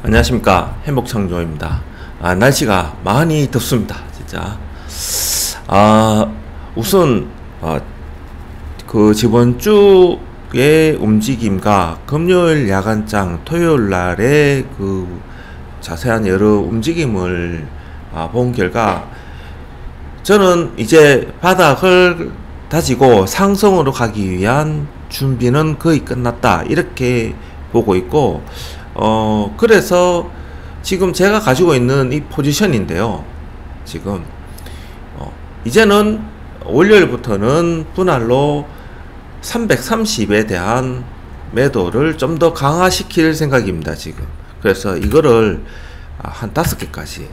안녕하십니까, 행복창조입니다. 날씨가 많이 덥습니다 진짜. 우선 저번 주의 움직임과 금요일 야간장, 토요일 날의 그 자세한 여러 움직임을 본 결과, 저는 이제 바닥을 다지고 상승으로 가기 위한 준비는 거의 끝났다, 이렇게 보고 있고, 그래서 지금 제가 가지고 있는 이 포지션인데요. 지금 이제는 월요일부터는 분할로 330에 대한 매도를 좀 더 강화시킬 생각입니다 지금. 그래서 이거를 한 5개까지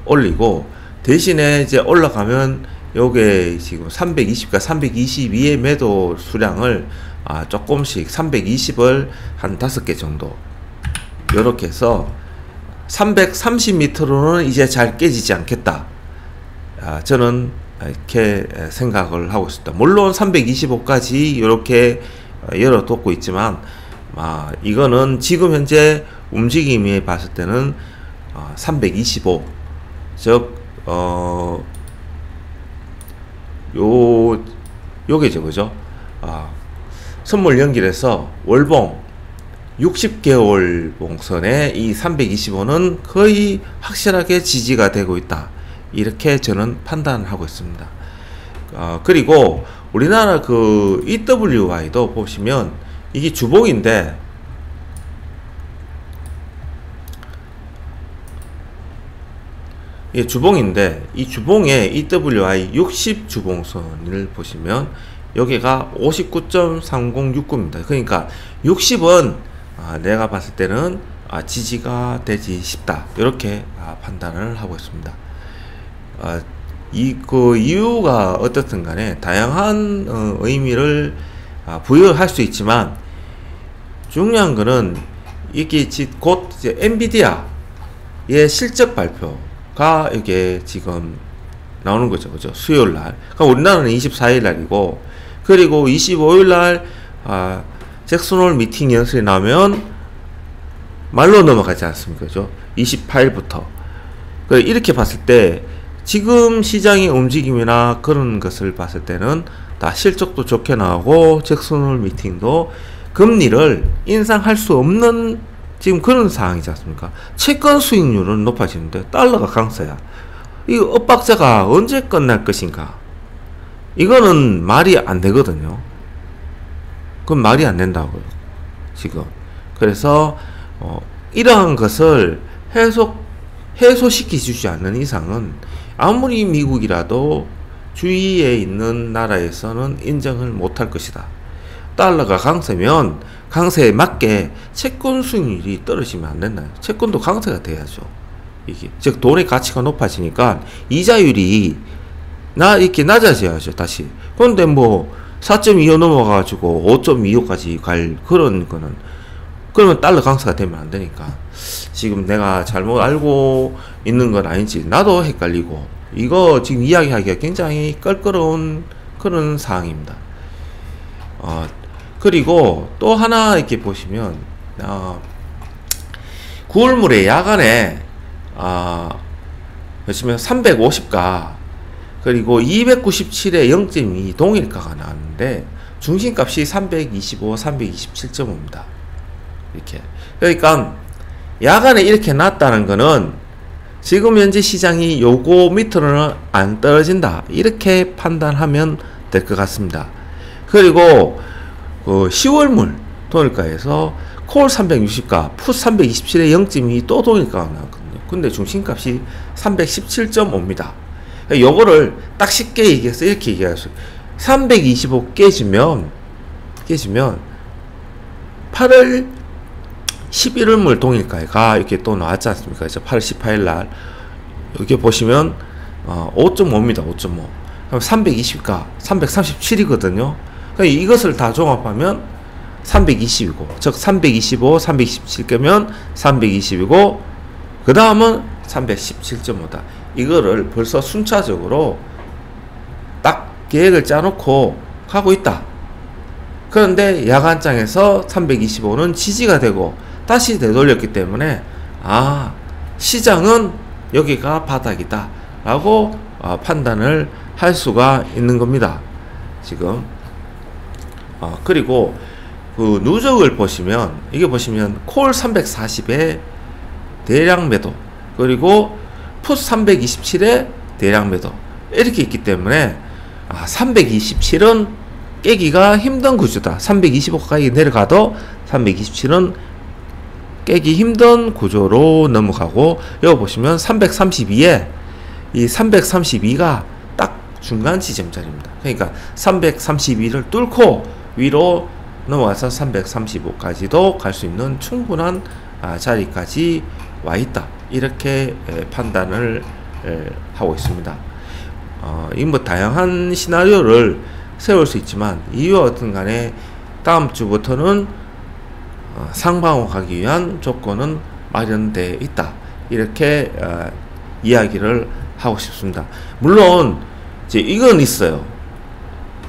올리고, 대신에 이제 올라가면 요게 지금 320과 322의 매도 수량을 조금씩 320을 한 5개 정도 요렇게 해서 330m로는 이제 잘 깨지지 않겠다, 저는 이렇게 생각을 하고 있습니다. 물론 325까지 이렇게 열어뒀고 있지만, 이거는 지금 현재 움직임이 봤을 때는 325, 즉 요게 저거죠. 선물 연길에서 월봉 60개월 봉선에 이 325는 거의 확실하게 지지가 되고 있다, 이렇게 저는 판단을 하고 있습니다. 그리고 우리나라 그 EWY도 보시면 이게 주봉인데, 이 주봉에 EWY 60 주봉선을 보시면 여기가 59.3069입니다. 그러니까 60은 내가 봤을 때는 지지가 되지 싶다, 이렇게 판단을 하고 있습니다. 그 이유가 어떻든 간에 다양한 의미를 부여할 수 있지만, 중요한 거는 이게 곧 이제 엔비디아의 실적 발표가 이게 지금 나오는 거죠, 그죠? 수요일 날. 그러니까 우리나라는 24일 날이고, 그리고 25일 날 잭슨홀 미팅 연설이 나오면 말로 넘어가지 않습니까, 그죠? 28일부터. 이렇게 봤을 때 지금 시장의 움직임이나 그런 것을 봤을 때는 다 실적도 좋게 나오고, 잭슨홀 미팅도 금리를 인상할 수 없는 지금 그런 상황이지 않습니까? 채권 수익률은 높아지는데 달러가 강세야. 이 엇박자가 언제 끝날 것인가? 이거는 말이 안 되거든요. 그건 말이 안 된다고요 지금. 그래서 이러한 것을 해소시켜 주지 않는 이상은 아무리 미국이라도 주위에 있는 나라에서는 인정을 못할 것이다. 달러가 강세면 강세에 맞게 채권 수익률이 떨어지면 안 된다. 채권도 강세가 돼야죠. 이게 즉 돈의 가치가 높아지니까 이자율이 이렇게 낮아져야죠 다시. 그런데 뭐 4.25 넘어가가지고 5.25까지 갈 그런 거는, 그러면 달러 강세가 되면 안 되니까. 지금 내가 잘못 알고 있는 건 아닌지 나도 헷갈리고, 이거 지금 이야기하기가 굉장히 껄끄러운 그런 상황입니다. 그리고 또 하나 이렇게 보시면 9월물에 야간에 보시면 350가 그리고 297에 0.2 동일가가 나왔는데 중심값이 325, 327.5입니다. 이렇게. 그러니까 야간에 이렇게 났다는 거는 지금 현재 시장이 요거 밑으로는 안 떨어진다, 이렇게 판단하면 될 것 같습니다. 그리고 그 10월물 동일가에서 콜 360가 풋 327에 0.2 또 동일가가 나왔거든요. 근데 중심값이 317.5입니다. 요거를 딱 쉽게 얘기해서 이렇게 얘기할 수 있어요. 325 깨지면 8월 11월물 동일가가 이렇게 또 나왔지 않습니까? 그래서 8월 18일 날 여기 보시면 5.5입니다. 5.5. 그럼 320가 337이거든요. 이것을 다 종합하면 320이고, 즉 325, 327 깨면 320이고, 그 다음은 317.5다. 이거를 벌써 순차적으로 딱 계획을 짜놓고 가고 있다. 그런데 야간장에서 325는 지지가 되고 다시 되돌렸기 때문에 시장은 여기가 바닥이다 라고 판단을 할 수가 있는 겁니다. 지금 그리고 그 누적을 보시면, 이게 보시면 콜 340에 대량 매도, 그리고 풋 327에 대량 매도 이렇게 있기 때문에 327은 깨기가 힘든 구조다. 325까지 내려가도 327은 깨기 힘든 구조로 넘어가고, 여기 보시면 332에 이 332가 딱 중간 지점자리입니다. 그러니까 332를 뚫고 위로 넘어가서 335까지도 갈 수 있는 충분한 자리까지 와 있다. 이렇게 판단을 하고 있습니다. 이 뭐 다양한 시나리오를 세울 수 있지만, 이와 어떤 간에 다음 주부터는 상방으로 가기 위한 조건은 마련되어 있다. 이렇게 이야기를 하고 싶습니다. 물론 이제 이건 있어요.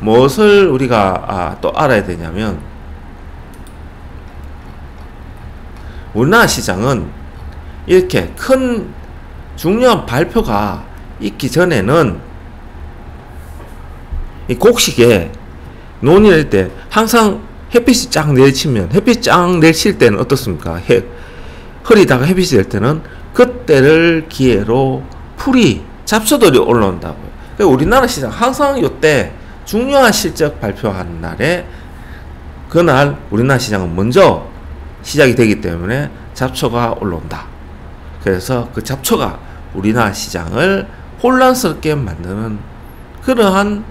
무엇을 우리가 또 알아야 되냐면, 우리나라 시장은 이렇게 큰 중요한 발표가 있기 전에는 이 곡식에 논의를 할 때 항상 햇빛이 쫙 내리치면, 햇빛 쫙 내리칠 때는 어떻습니까? 흐리다가 햇빛이 될 때는 그때를 기회로 풀이, 잡초들이 올라온다고요. 그러니까 우리나라 시장 항상 이때 중요한 실적 발표하는 날에, 그날 우리나라 시장은 먼저 시작이 되기 때문에 잡초가 올라온다. 그래서 그 잡초가 우리나라 시장을 혼란스럽게 만드는 그러한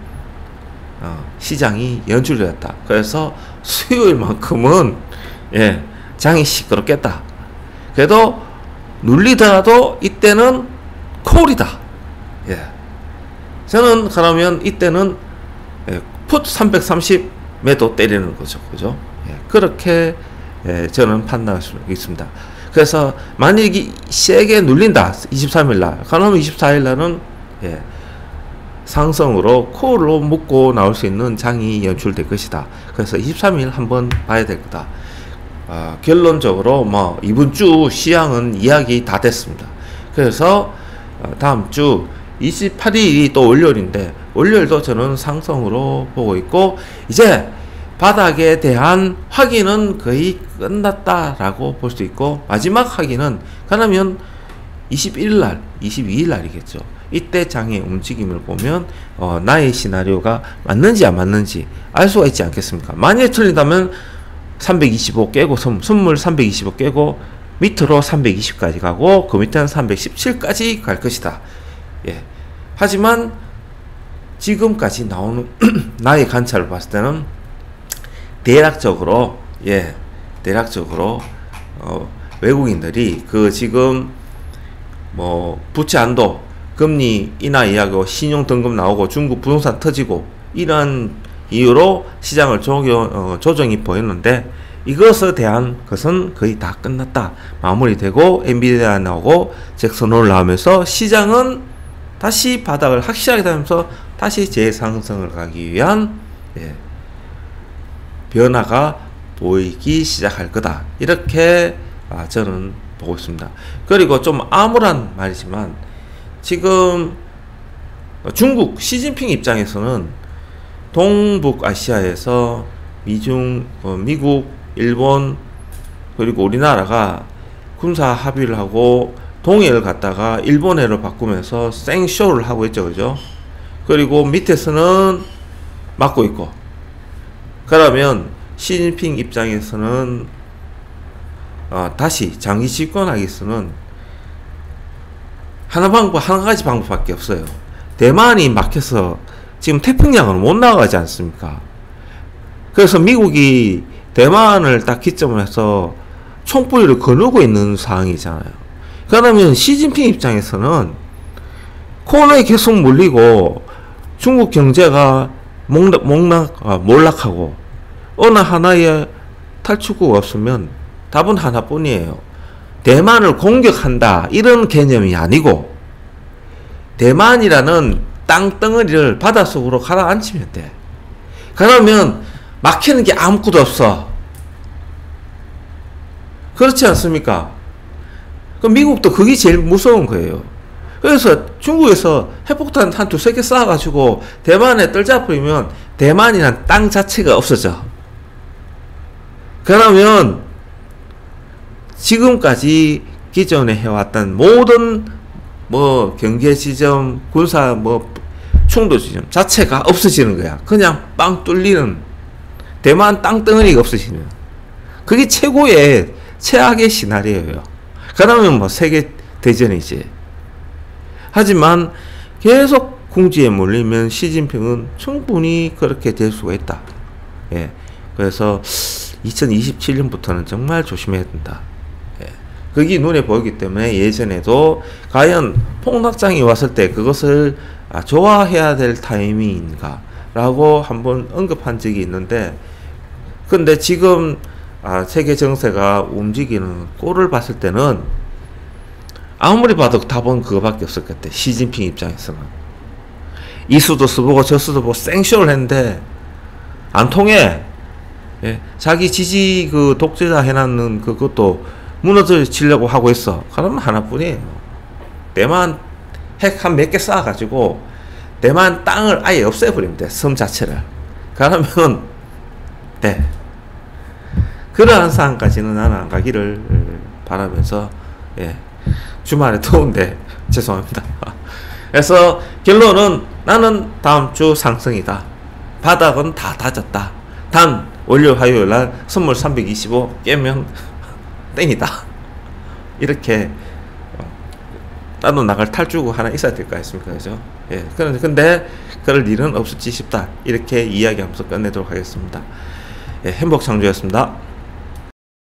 시장이 연출되었다. 그래서 수요일만큼은 장이 시끄럽겠다. 그래도 눌리더라도 이때는 콜이다. 저는 그러면 이때는 풋 330 매도 때리는 거죠. 그죠? 그렇게 저는 판단할 수 있습니다. 그래서 만약에 세게 눌린다, 23일날, 그러면 24일날은 상승으로 콜로 묶고 나올 수 있는 장이 연출될 것이다. 그래서 23일 한번 봐야 될 거다. 결론적으로 뭐 이번 주 시향은 이야기 다 됐습니다. 그래서 다음 주 28일이 또 월요일인데, 월요일도 저는 상승으로 보고 있고, 이제 바닥에 대한 확인은 거의 끝났다라고 볼 수 있고, 마지막 확인은 그러면 21일날, 22일날이겠죠. 이때 장의 움직임을 보면 나의 시나리오가 맞는지 안 맞는지 알 수가 있지 않겠습니까? 만약에 틀린다면 325 깨고 선물 325 깨고 밑으로 320까지 가고, 그 밑에는 317까지 갈 것이다. 하지만 지금까지 나오는 나의 관찰을 봤을 때는 대략적으로 외국인들이 그 지금 뭐 부채 한도, 금리 인하 이야기하고 신용 등급 나오고 중국 부동산 터지고 이러한 이유로 시장을 조정이 보였는데, 이것에 대한 것은 거의 다 끝났다. 마무리되고 엔비디아 나오고 잭슨 홀 나오면서 시장은 다시 바닥을 확실하게 되면서 다시 재상승을 가기 위한 변화가 보이기 시작할 거다. 이렇게 저는 보고 있습니다. 그리고 좀 암울한 말이지만, 지금 중국 시진핑 입장에서는 동북아시아에서 미국, 일본, 그리고 우리나라가 군사 합의를 하고 동해를 갔다가 일본해로 바꾸면서 생쇼를 하고 있죠. 그죠? 그리고 밑에서는 막고 있고, 그러면 시진핑 입장에서는 다시 장기 집권하기 위해서는 한 가지 방법밖에 없어요. 대만이 막혀서 지금 태평양으로 못 나가지 않습니까? 그래서 미국이 대만을 딱 기점으로 해서 총뿌리를 거누고 있는 상황이잖아요. 그러면 시진핑 입장에서는 코로나에 계속 몰리고 중국 경제가 몰락하고 어느 하나의 탈출구가 없으면 답은 하나뿐이에요. 대만을 공격한다, 이런 개념이 아니고 대만이라는 땅덩어리를 바닷속으로 가라앉히면 돼. 그러면 막히는 게 아무것도 없어. 그렇지 않습니까? 그 미국도 그게 제일 무서운 거예요. 그래서 중국에서 핵폭탄 한 두세 개 쏴가지고 대만에 떨어뜨리면 대만이란 땅 자체가 없어져. 그러면 지금까지 기존에 해왔던 모든 뭐 경계 지점, 군사 뭐 충돌 지점 자체가 없어지는 거야. 그냥 빵 뚫리는, 대만 땅덩어리가 없어지는. 그게 최고의 최악의 시나리오예요. 그러면 뭐 세계 대전이지. 하지만 계속 궁지에 몰리면 시진핑은 충분히 그렇게 될 수가 있다. 예. 그래서 2027년부터는 정말 조심해야 된다. 예. 그게 눈에 보이기 때문에 예전에도 과연 폭락장이 왔을 때 그것을 좋아해야 될 타이밍인가 라고 한번 언급한 적이 있는데, 근데 지금 세계 정세가 움직이는 꼴을 봤을 때는 아무리 봐도 답은 그거밖에 없을 것 같아. 시진핑 입장에서는 이 수도 써보고 저 수도 보고 생쇼를 했는데 안 통해. 예. 자기 지지 그 독재자 해놨는 그것도 무너뜨리려고 하고 있어. 그러면 하나뿐이에요. 대만 핵 한 몇 개 쏴가지고 대만 땅을 아예 없애버리면 돼. 섬 자체를. 그러면 네. 그러한 상황까지는 나는 안 가기를 바라면서, 예. 주말에 더운데 죄송합니다. 그래서 결론은 나는 다음 주 상승이다. 바닥은 다 다졌다. 단 월요 화요일 날 선물 325 깨면 땡이다. 이렇게 나도 나갈 탈주구 하나 있어야 될 거 아닙니까? 그죠? 예. 근데 그럴 일은 없을지 싶다. 이렇게 이야기하면서 끝내도록 하겠습니다. 예, 행복 창조였습니다.